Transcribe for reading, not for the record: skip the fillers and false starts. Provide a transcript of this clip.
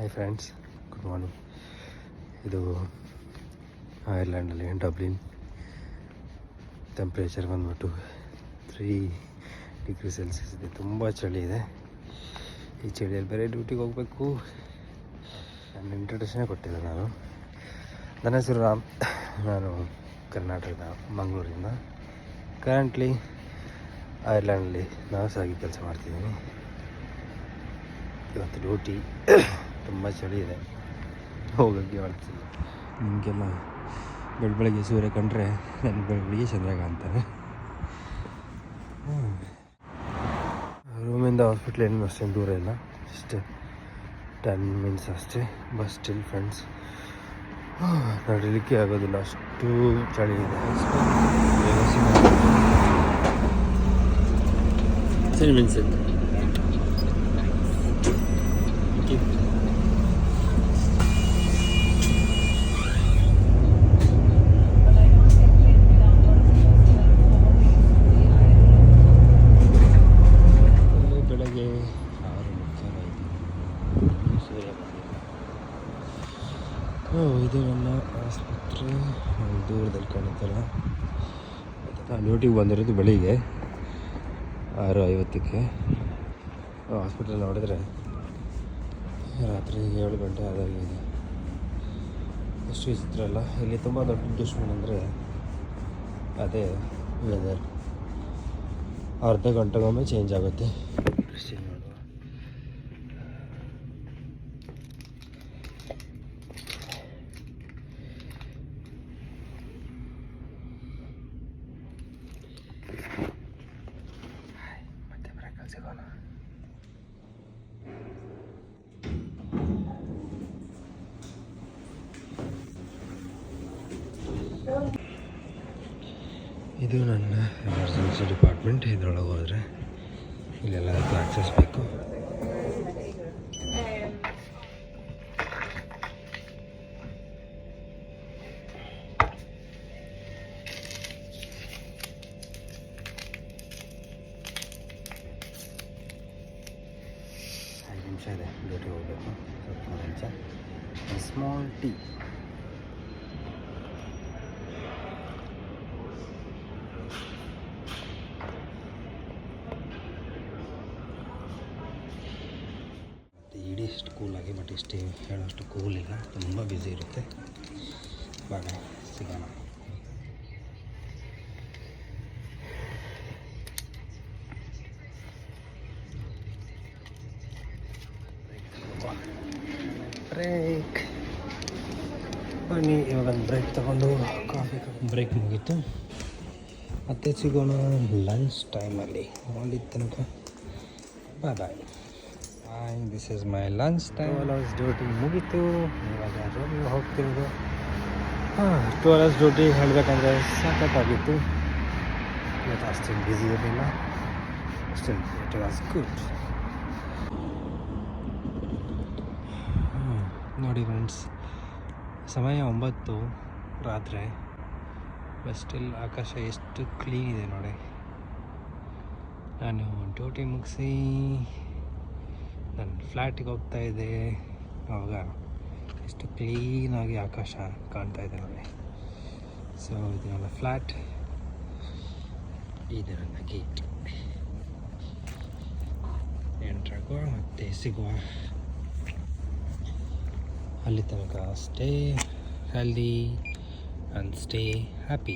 Hi friends, good morning. ಇದು ಐರ್ಲ್ಯಾಂಡಲ್ಲಿ Dublin. Temperature ಬಂದ್ಬಿಟ್ಟು 3 degree Celsius ಇದೆ. ತುಂಬ ಚಳಿ ಇದೆ. ಈ ಚಳಿಯಲ್ಲಿ ಬೇರೆ ಡ್ಯೂಟಿಗೆ ಹೋಗಬೇಕು. ನನ್ನ ಇಂಟ್ರೊಡಕ್ಷನೇ ಕೊಟ್ಟಿಲ್ಲ ನಾನು. ನನ್ನ ಹೆಸರು ರಾಮ್. ನಾನು ಕರ್ನಾಟಕದ ಮಂಗಳೂರಿಂದ. ಕರೆಂಟ್ಲಿ ಐರ್ಲ್ಯಾಂಡಲ್ಲಿ ನರ್ಸ್ ಆಗಿ ಕೆಲಸ ಮಾಡ್ತಿದ್ದೀನಿ. ಇವತ್ತು ಡ್ಯೂಟಿ. ತುಂಬ ಚಳಿ ಇದೆ, ಹೋಗೋಕ್ಕೆ ಮಾಡ್ತೀನಿ. ನಿಮಗೆಲ್ಲ ಬೆಳಗ್ಗೆ ಸೂರ್ಯ ಕಂಡ್ರೆ ನನ್ನ ಬೆಳಗ್ಗೆ ಚಂದ್ರಾಗ ಅಂತಾರೆ. ರೂಮಿಂದ ಹಾಸ್ಪಿಟ್ಲ್ ಏನು ಅಷ್ಟೇನು ದೂರ ಇಲ್ಲ, ಜಸ್ಟ್ 10 ಮಿನಿಟ್ಸ್ ಅಷ್ಟೇ. ಬಸ್ ಸ್ಟಿಲ್ ಫ್ರೆಂಡ್ಸ್ ನಡೀಲಿಕ್ಕೆ ಆಗೋದಿಲ್ಲ, ಅಷ್ಟು ಚಳಿ ಇದೆ. ಸರಿ ಮಿನಿಟ್ಸ್ ಬೆಳಗ್ಗೆ 6:45. ಇದು ನನ್ನ ಆಸ್ಪತ್ರೆ, ದೂರದಲ್ಲಿ ಕಾಣುತ್ತಲ್ಲ. ನಾನು ಡ್ಯೂಟಿಗೆ ಬಂದಿರೋದು ಬೆಳಿಗ್ಗೆ 6:50ಕ್ಕೆ. ಹಾಸ್ಪಿಟಲ್ ನೋಡಿದ್ರೆ ರಾತ್ರಿ 7 ಗಂಟೆ ಆದಾಗಿದೆ. ಎಷ್ಟು ವಿಚಿತ್ರ ಅಲ್ಲ. ಇಲ್ಲಿ ತುಂಬ ದೊಡ್ಡ ದುಶ್ಮನ್ ಅಂದರೆ ಅದೇ ವೆದರ್. ಅರ್ಧ ಗಂಟೆಗೊಮ್ಮೆ ಚೇಂಜ್ ಆಗುತ್ತೆ. ಮತ್ತೆ ಬ್ರೇಕಲ್ಲಿ ಸಿಗೋಣ. ಇದು ನನ್ನ ಎಮರ್ಜೆನ್ಸಿ ಡಿಪಾರ್ಟ್ಮೆಂಟ್. ಇದರೊಳಗೆ ಹೋದರೆ ಇಲ್ಲೆಲ್ಲ ಆಕ್ಸೆಸ್ ಬೇಕು. ನಿಮಿಷ ಇದೆ ಡ್ಯೂಟಿ ಹೋಗಬೇಕು. ಸ್ವಲ್ಪ ನಿಮಿಷ. Small tea. ಇಡೀ ಇಷ್ಟು ಕೂಲಾಗಿ, ಬಟ್ ಇಷ್ಟೇ ಹೇಳೋಷ್ಟು ಕೂಲ್ ಇಲ್ಲ, ತುಂಬ ಬ್ಯುಸಿ ಇರುತ್ತೆ. ಬಾಗ ಸಿಗೋಣ. ಬ್ರೇಕ್ ಬನ್ನಿ. ಇವಾಗ ಒಂದು ಬ್ರೇಕ್ ತೊಗೊಂಡು ಕಾಫಿ ಬ್ರೇಕ್ ಮುಗೀತು. ಮತ್ತೆ ಸಿಗೋಣ ಲಂಚ್ ಟೈಮಲ್ಲಿ. ಮಾಡಿದ ತನಕ bye bye. This is my lunch time. 12 hours duty ಮುಗೀತು. ಇವಾಗ ರೂಮಿಗೆ ಹೋಗ್ತಿರೋದು. 12 hours ಡ್ಯೂಟಿ ಹೇಳಬೇಕಂದ್ರೆ ಸಖತ್ತಾಗಿತ್ತು. ಇವತ್ತು ಅಷ್ಟೇನು ಬ್ಯುಸಿ ಇರಲಿಲ್ಲ. Still it was good. ನೋಡಿ ಫ್ರೆಂಡ್ಸ್, ಸಮಯ 9 ರಾತ್ರಿ. ಬಟ್ ಸ್ಟಿಲ್ ಆಕಾಶ ಎಷ್ಟು ಕ್ಲೀನ್ ಇದೆ ನೋಡಿ. ನಾನು ಡ್ಯೂಟಿ ಮುಗಿಸಿ ನನ್ನ ಫ್ಲ್ಯಾಟಿಗೆ ಹೋಗ್ತಾ ಇದ್ದೆ, ಆವಾಗ ಎಷ್ಟು ಕ್ಲೀನಾಗಿ ಆಕಾಶ ಕಾಣ್ತಾ ಇದೆ ನೋಡಿ. ಸೊ ಇದು ನನ್ನ ಫ್ಲ್ಯಾಟ್, ಇದು ನನ್ನ ಗೇಟ್. ಎಂಟ್ರಾಗುವ ಮತ್ತೆ ಸಿಗುವ. ಅಲ್ಲಿ ತನಕ stay healthy and stay happy.